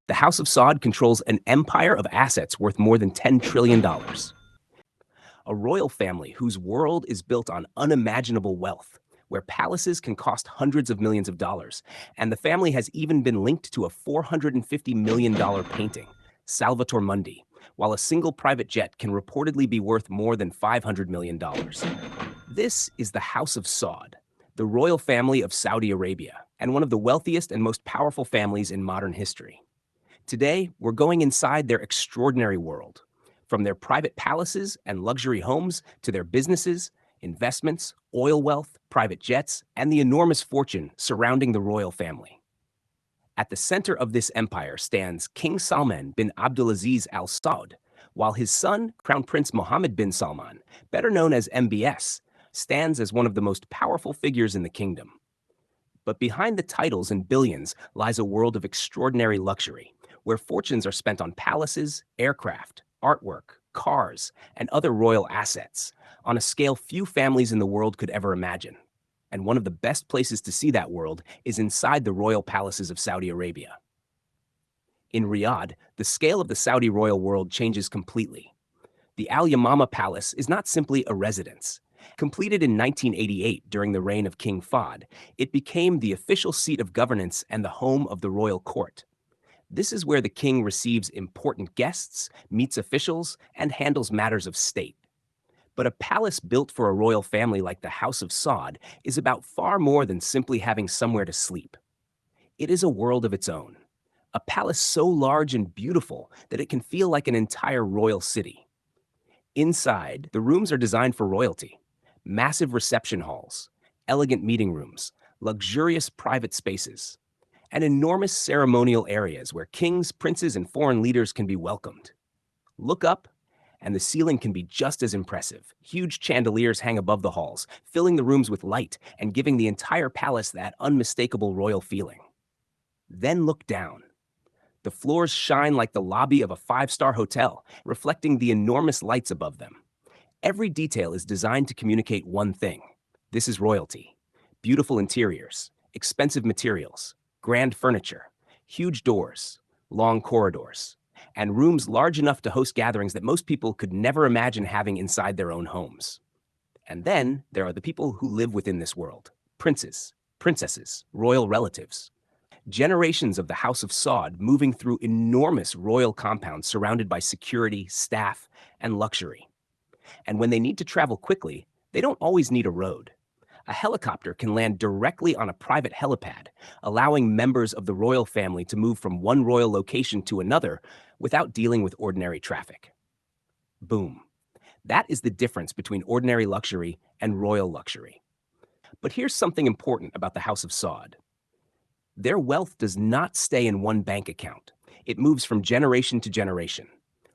The House of Saud controls an empire of assets worth more than $10 trillion. A royal family whose world is built on unimaginable wealth, where palaces can cost hundreds of millions of dollars, and the family has even been linked to a $450 million painting, Salvator Mundi, while a single private jet can reportedly be worth more than $500 million. This is the House of Saud, the royal family of Saudi Arabia, and one of the wealthiest and most powerful families in modern history. Today, we're going inside their extraordinary world, from their private palaces and luxury homes to their businesses, investments, oil wealth, private jets, and the enormous fortune surrounding the royal family. At the center of this empire stands King Salman bin Abdulaziz Al Saud, while his son, Crown Prince Mohammed bin Salman, better known as MBS, stands as one of the most powerful figures in the kingdom. But behind the titles and billions lies a world of extraordinary luxury, where fortunes are spent on palaces, aircraft, artwork, cars, and other royal assets, on a scale few families in the world could ever imagine. And one of the best places to see that world is inside the royal palaces of Saudi Arabia. In Riyadh, the scale of the Saudi royal world changes completely. The Al Yamama Palace is not simply a residence. Completed in 1988 during the reign of King Fahd, it became the official seat of governance and the home of the royal court. This is where the king receives important guests, meets officials, and handles matters of state. But a palace built for a royal family like the House of Saud is about far more than simply having somewhere to sleep. It is a world of its own. A palace so large and beautiful that it can feel like an entire royal city. Inside, the rooms are designed for royalty. Massive reception halls, elegant meeting rooms, luxurious private spaces, and enormous ceremonial areas where kings, princes, and foreign leaders can be welcomed. Look up, and the ceiling can be just as impressive. Huge chandeliers hang above the halls, filling the rooms with light and giving the entire palace that unmistakable royal feeling. Then look down. The floors shine like the lobby of a five-star hotel, reflecting the enormous lights above them. Every detail is designed to communicate one thing. This is royalty. Beautiful interiors, expensive materials, grand furniture, huge doors, long corridors, and rooms large enough to host gatherings that most people could never imagine having inside their own homes. And then there are the people who live within this world: princes, princesses, royal relatives. Generations of the House of Saud moving through enormous royal compounds surrounded by security, staff, and luxury. And when they need to travel quickly, they don't always need a road. A helicopter can land directly on a private helipad, allowing members of the royal family to move from one royal location to another without dealing with ordinary traffic. Boom. That is the difference between ordinary luxury and royal luxury. But here's something important about the House of Saud. Their wealth does not stay in one bank account. It moves from generation to generation.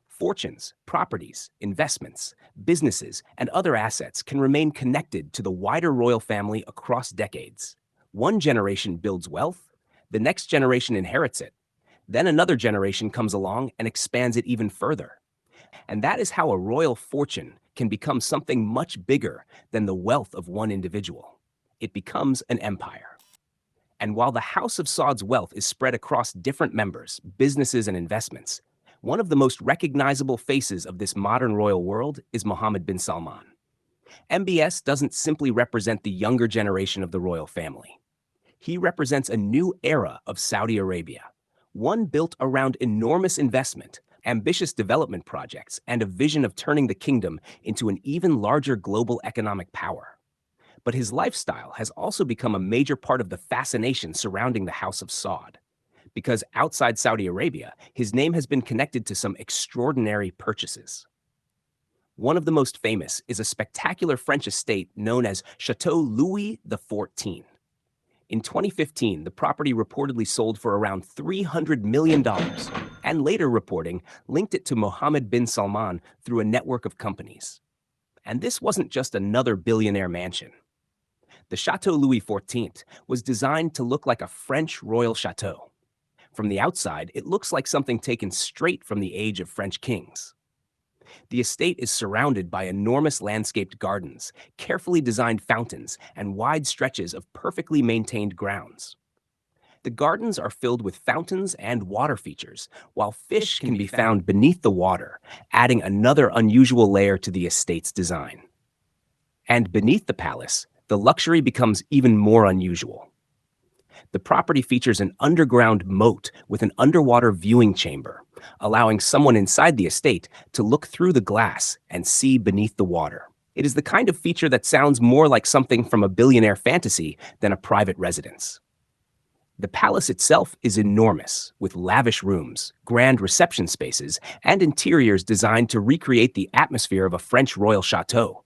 Fortunes, properties, investments, businesses, and other assets can remain connected to the wider royal family across decades. One generation builds wealth, the next generation inherits it, then another generation comes along and expands it even further. And that is how a royal fortune can become something much bigger than the wealth of one individual. It becomes an empire. And while the House of Saud's wealth is spread across different members, businesses, and investments, one of the most recognizable faces of this modern royal world is Mohammed bin Salman. MBS doesn't simply represent the younger generation of the royal family. He represents a new era of Saudi Arabia, one built around enormous investment, ambitious development projects, and a vision of turning the kingdom into an even larger global economic power. But his lifestyle has also become a major part of the fascination surrounding the House of Saud, because outside Saudi Arabia, his name has been connected to some extraordinary purchases. One of the most famous is a spectacular French estate known as Chateau Louis XIV. In 2015, the property reportedly sold for around $300 million, and later reporting linked it to Mohammed bin Salman through a network of companies. And this wasn't just another billionaire mansion. The Chateau Louis XIV was designed to look like a French royal chateau. From the outside, it looks like something taken straight from the age of French kings. The estate is surrounded by enormous landscaped gardens, carefully designed fountains, and wide stretches of perfectly maintained grounds. The gardens are filled with fountains and water features, while fish can be found beneath the water, adding another unusual layer to the estate's design. And beneath the palace, the luxury becomes even more unusual. The property features an underground moat with an underwater viewing chamber, allowing someone inside the estate to look through the glass and see beneath the water. It is the kind of feature that sounds more like something from a billionaire fantasy than a private residence. The palace itself is enormous, with lavish rooms, grand reception spaces, and interiors designed to recreate the atmosphere of a French royal chateau.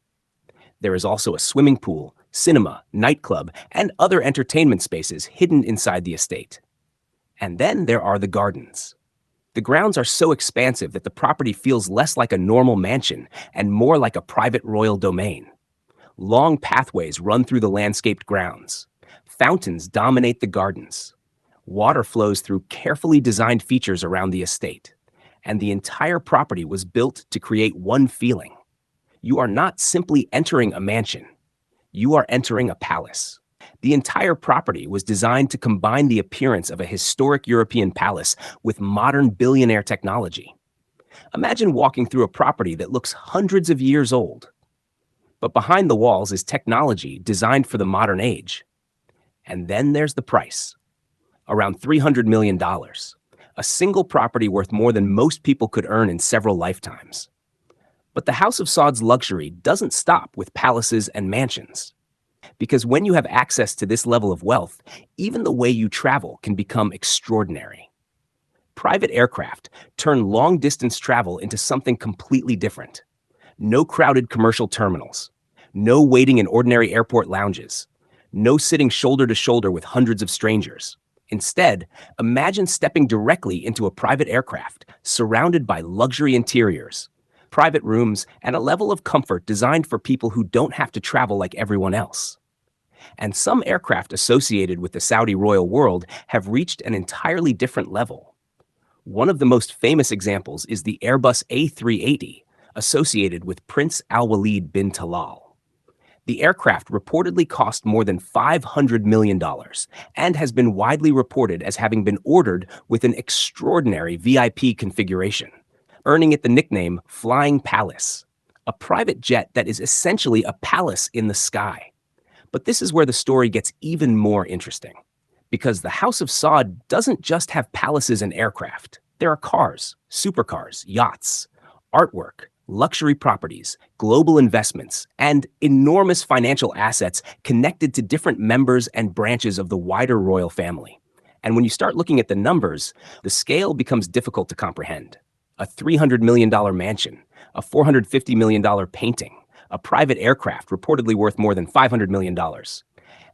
There is also a swimming pool, cinema, nightclub, and other entertainment spaces hidden inside the estate. And then there are the gardens. The grounds are so expansive that the property feels less like a normal mansion and more like a private royal domain. Long pathways run through the landscaped grounds. Fountains dominate the gardens. Water flows through carefully designed features around the estate. And the entire property was built to create one feeling. You are not simply entering a mansion. You are entering a palace. The entire property was designed to combine the appearance of a historic European palace with modern billionaire technology. Imagine walking through a property that looks hundreds of years old. But behind the walls is technology designed for the modern age. And then there's the price. Around $300 million. A single property worth more than most people could earn in several lifetimes. But the House of Saud's luxury doesn't stop with palaces and mansions. Because when you have access to this level of wealth, even the way you travel can become extraordinary. Private aircraft turn long-distance travel into something completely different. No crowded commercial terminals. No waiting in ordinary airport lounges. No sitting shoulder to shoulder with hundreds of strangers. Instead, imagine stepping directly into a private aircraft surrounded by luxury interiors, private rooms, and a level of comfort designed for people who don't have to travel like everyone else. And some aircraft associated with the Saudi royal world have reached an entirely different level. One of the most famous examples is the Airbus A380, associated with Prince Al-Walid bin Talal. The aircraft reportedly cost more than $500 million and has been widely reported as having been ordered with an extraordinary VIP configuration, earning it the nickname Flying Palace, a private jet that is essentially a palace in the sky. But this is where the story gets even more interesting, because the House of Saud doesn't just have palaces and aircraft. There are cars, supercars, yachts, artwork, luxury properties, global investments, and enormous financial assets connected to different members and branches of the wider royal family. And when you start looking at the numbers, the scale becomes difficult to comprehend. A $300 million mansion, a $450 million painting, a private aircraft reportedly worth more than $500 million,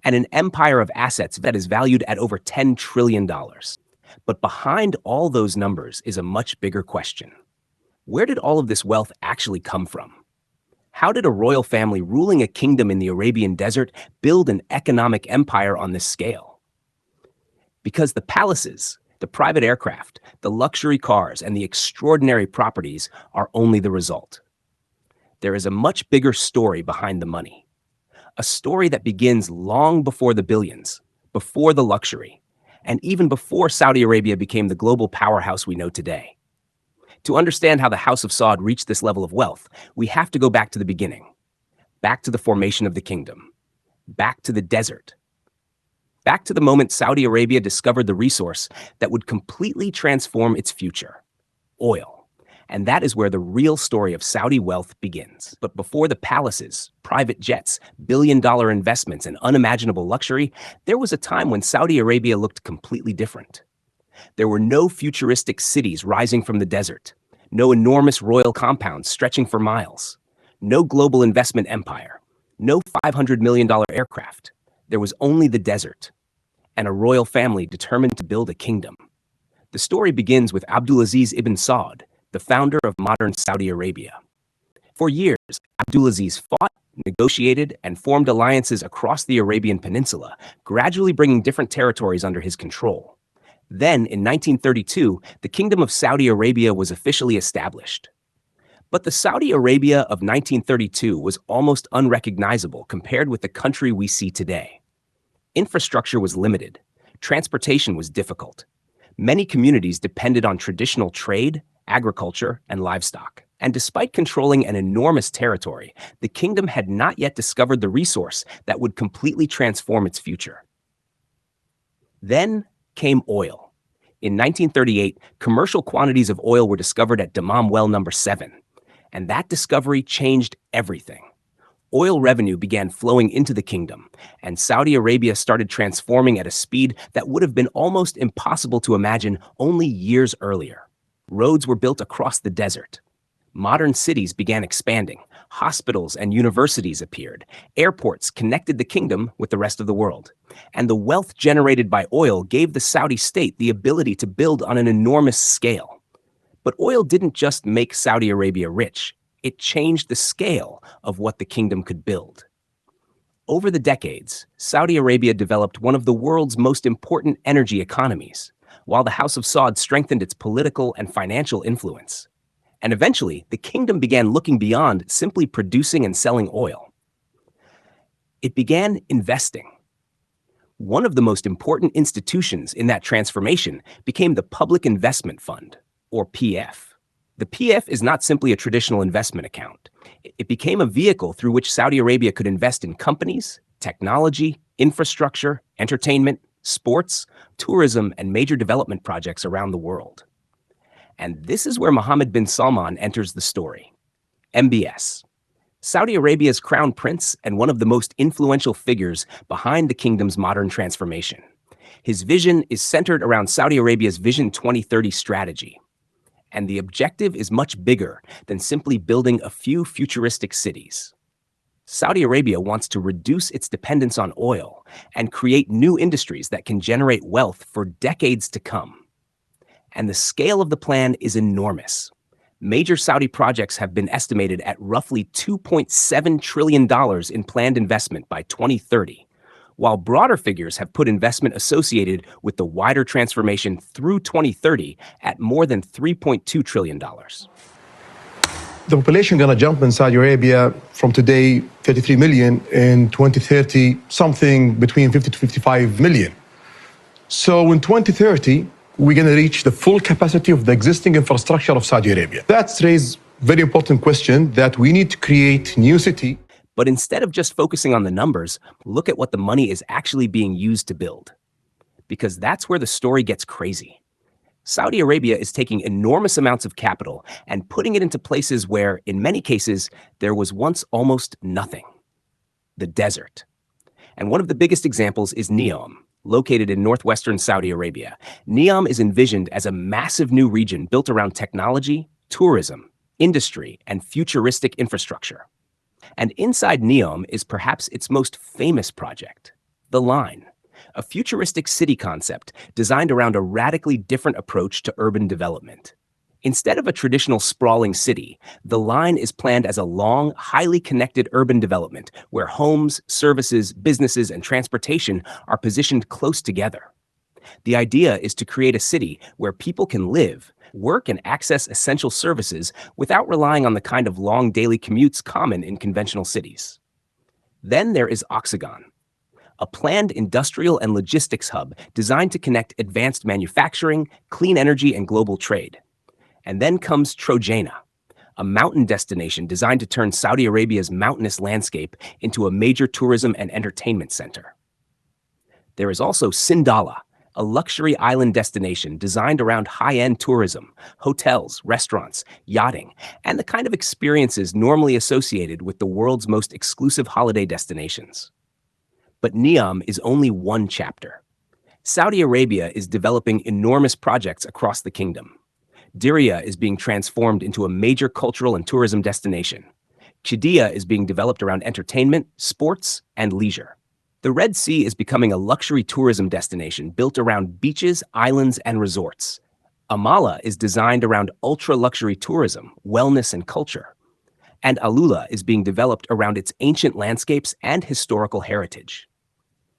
and an empire of assets that is valued at over $10 trillion. But behind all those numbers is a much bigger question. Where did all of this wealth actually come from? How did a royal family ruling a kingdom in the Arabian desert build an economic empire on this scale? Because the palaces, the private aircraft, the luxury cars, and the extraordinary properties are only the result. There is a much bigger story behind the money. A story that begins long before the billions, before the luxury, and even before Saudi Arabia became the global powerhouse we know today. To understand how the House of Saud reached this level of wealth, we have to go back to the beginning, back to the formation of the kingdom, back to the desert, back to the moment Saudi Arabia discovered the resource that would completely transform its future, oil. And that is where the real story of Saudi wealth begins. But before the palaces, private jets, billion-dollar investments, and unimaginable luxury, there was a time when Saudi Arabia looked completely different. There were no futuristic cities rising from the desert, no enormous royal compounds stretching for miles, no global investment empire, no $500 million aircraft. There was only the desert, and a royal family determined to build a kingdom. The story begins with Abdulaziz ibn Saud, the founder of modern Saudi Arabia. For years, Abdulaziz fought, negotiated, and formed alliances across the Arabian Peninsula, gradually bringing different territories under his control. Then, in 1932, the Kingdom of Saudi Arabia was officially established. But the Saudi Arabia of 1932 was almost unrecognizable compared with the country we see today. Infrastructure was limited. transportation was difficult. Many communities depended on traditional trade, agriculture, and livestock. And despite controlling an enormous territory, the kingdom had not yet discovered the resource that would completely transform its future. Then came oil. In 1938, commercial quantities of oil were discovered at Dammam Well number 7, and that discovery changed everything. Oil revenue began flowing into the kingdom, and Saudi Arabia started transforming at a speed that would have been almost impossible to imagine only years earlier. Roads were built across the desert. Modern cities began expanding. Hospitals and universities appeared. Airports connected the kingdom with the rest of the world. And the wealth generated by oil gave the Saudi state the ability to build on an enormous scale. But oil didn't just make Saudi Arabia rich. It changed the scale of what the kingdom could build. Over the decades, Saudi Arabia developed one of the world's most important energy economies, while the House of Saud strengthened its political and financial influence. And eventually, the kingdom began looking beyond simply producing and selling oil. It began investing. One of the most important institutions in that transformation became the Public Investment Fund, or PF. The PF is not simply a traditional investment account. It became a vehicle through which Saudi Arabia could invest in companies, technology, infrastructure, entertainment, sports, tourism, and major development projects around the world. And this is where Mohammed bin Salman enters the story. MBS. Saudi Arabia's crown prince and one of the most influential figures behind the kingdom's modern transformation. His vision is centered around Saudi Arabia's Vision 2030 strategy. And the objective is much bigger than simply building a few futuristic cities. Saudi Arabia wants to reduce its dependence on oil and create new industries that can generate wealth for decades to come. And the scale of the plan is enormous. Major Saudi projects have been estimated at roughly $2.7 trillion in planned investment by 2030, while broader figures have put investment associated with the wider transformation through 2030 at more than $3.2 trillion. The population going to jump in Saudi Arabia from today, 33 million, in 2030, something between 50 to 55 million. So in 2030, we're going to reach the full capacity of the existing infrastructure of Saudi Arabia. That's raises very important question that we need to create new city. But instead of just focusing on the numbers, look at what the money is actually being used to build. Because that's where the story gets crazy. Saudi Arabia is taking enormous amounts of capital and putting it into places where, in many cases, there was once almost nothing. The desert. And one of the biggest examples is NEOM, located in northwestern Saudi Arabia. NEOM is envisioned as a massive new region built around technology, tourism, industry, and futuristic infrastructure. And inside NEOM is perhaps its most famous project, The Line, a futuristic city concept designed around a radically different approach to urban development. Instead of a traditional sprawling city, The Line is planned as a long, highly connected urban development where homes, services, businesses, and transportation are positioned close together. The idea is to create a city where people can live, work, and access essential services without relying on the kind of long daily commutes common in conventional cities. Then there is Oxagon, a planned industrial and logistics hub designed to connect advanced manufacturing, clean energy, and global trade. And then comes Trojana, a mountain destination designed to turn Saudi Arabia's mountainous landscape into a major tourism and entertainment center. There is also Sindala, a luxury island destination designed around high-end tourism, hotels, restaurants, yachting, and the kind of experiences normally associated with the world's most exclusive holiday destinations. But NEOM is only one chapter. Saudi Arabia is developing enormous projects across the kingdom. Diriyah is being transformed into a major cultural and tourism destination. Qiddiya is being developed around entertainment, sports, and leisure. The Red Sea is becoming a luxury tourism destination built around beaches, islands, and resorts. Amala is designed around ultra-luxury tourism, wellness, and culture. And Alula is being developed around its ancient landscapes and historical heritage.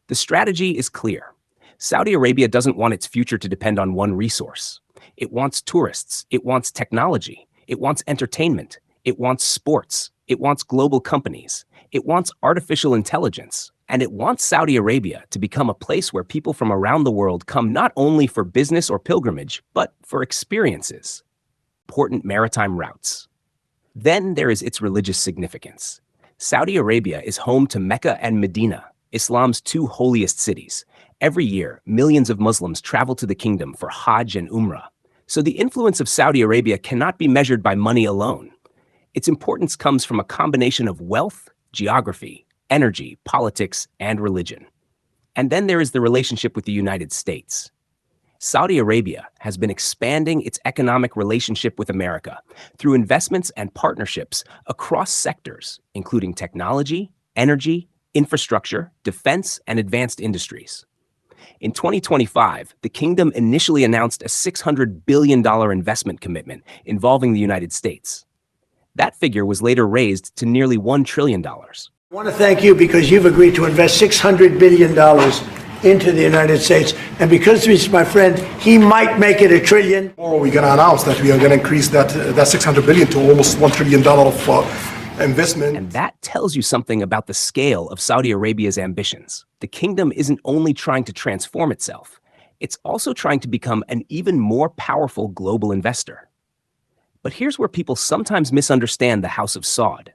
The strategy is clear. Saudi Arabia doesn't want its future to depend on one resource. It wants tourists, it wants technology, it wants entertainment, it wants sports, it wants global companies, it wants artificial intelligence, And it wants Saudi Arabia to become a place where people from around the world come not only for business or pilgrimage, but for experiences. Important maritime routes. Then there is its religious significance. Saudi Arabia is home to Mecca and Medina, Islam's two holiest cities. Every year, millions of Muslims travel to the kingdom for Hajj and Umrah. So the influence of Saudi Arabia cannot be measured by money alone. Its importance comes from a combination of wealth, geography, energy, politics, and religion. And then there is the relationship with the United States. Saudi Arabia has been expanding its economic relationship with America through investments and partnerships across sectors, including technology, energy, infrastructure, defense, and advanced industries. In 2025, the kingdom initially announced a $600 billion investment commitment involving the United States. That figure was later raised to nearly $1 trillion. I want to thank you because you've agreed to invest $600 billion into the United States. And because he's my friend, he might make it $1 trillion. Or we're going to announce that we are going to increase that $600 billion to almost $1 trillion of investment. And that tells you something about the scale of Saudi Arabia's ambitions. The kingdom isn't only trying to transform itself, it's also trying to become an even more powerful global investor. But here's where people sometimes misunderstand the House of Saud.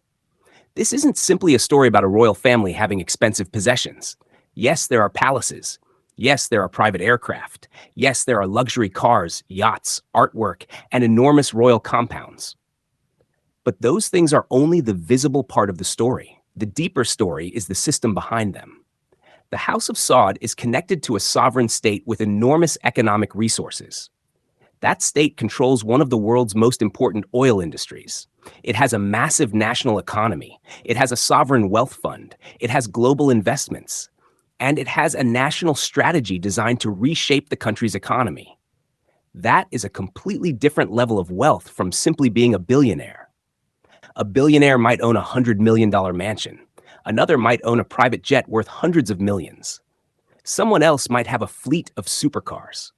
This isn't simply a story about a royal family having expensive possessions. Yes, there are palaces. Yes, there are private aircraft. Yes, there are luxury cars, yachts, artwork, and enormous royal compounds. But those things are only the visible part of the story. The deeper story is the system behind them. The House of Saud is connected to a sovereign state with enormous economic resources. That state controls one of the world's most important oil industries. It has a massive national economy. It has a sovereign wealth fund. It has global investments. And it has a national strategy designed to reshape the country's economy. That is a completely different level of wealth from simply being a billionaire. A billionaire might own a $100 million mansion. Another might own a private jet worth hundreds of millions. Someone else might have a fleet of supercars.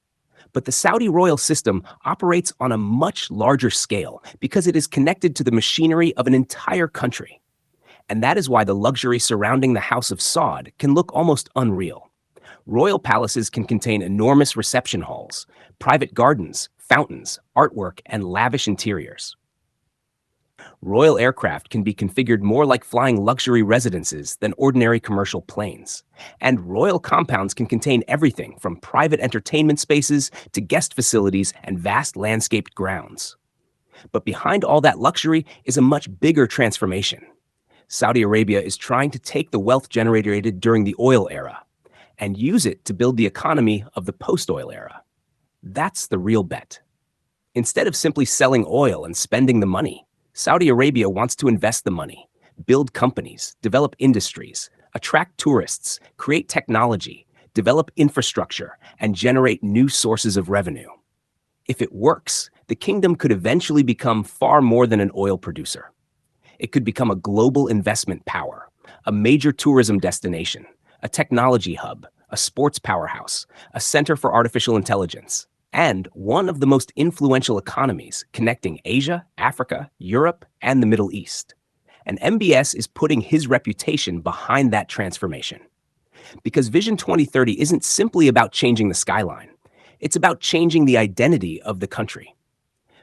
But the Saudi royal system operates on a much larger scale because it is connected to the machinery of an entire country. And that is why the luxury surrounding the House of Saud can look almost unreal. Royal palaces can contain enormous reception halls, private gardens, fountains, artwork, and lavish interiors. Royal aircraft can be configured more like flying luxury residences than ordinary commercial planes. And royal compounds can contain everything from private entertainment spaces to guest facilities and vast landscaped grounds. But behind all that luxury is a much bigger transformation. Saudi Arabia is trying to take the wealth generated during the oil era and use it to build the economy of the post-oil era. That's the real bet. Instead of simply selling oil and spending the money, Saudi Arabia wants to invest the money, build companies, develop industries, attract tourists, create technology, develop infrastructure, and generate new sources of revenue. If it works, the kingdom could eventually become far more than an oil producer. It could become a global investment power, a major tourism destination, a technology hub, a sports powerhouse, a center for artificial intelligence, and one of the most influential economies connecting Asia, Africa, Europe, and the Middle East. And MBS is putting his reputation behind that transformation. Because Vision 2030 isn't simply about changing the skyline. It's about changing the identity of the country.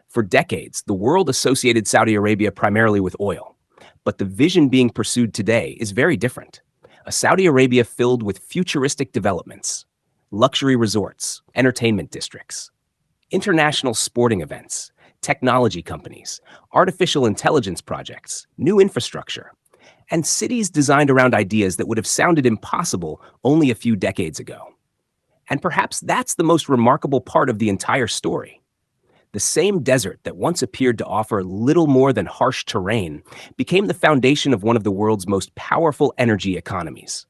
For decades, the world associated Saudi Arabia primarily with oil. But the vision being pursued today is very different. A Saudi Arabia filled with futuristic developments, luxury resorts, entertainment districts, international sporting events, technology companies, artificial intelligence projects, new infrastructure, and cities designed around ideas that would have sounded impossible only a few decades ago. And perhaps that's the most remarkable part of the entire story. The same desert that once appeared to offer little more than harsh terrain became the foundation of one of the world's most powerful energy economies.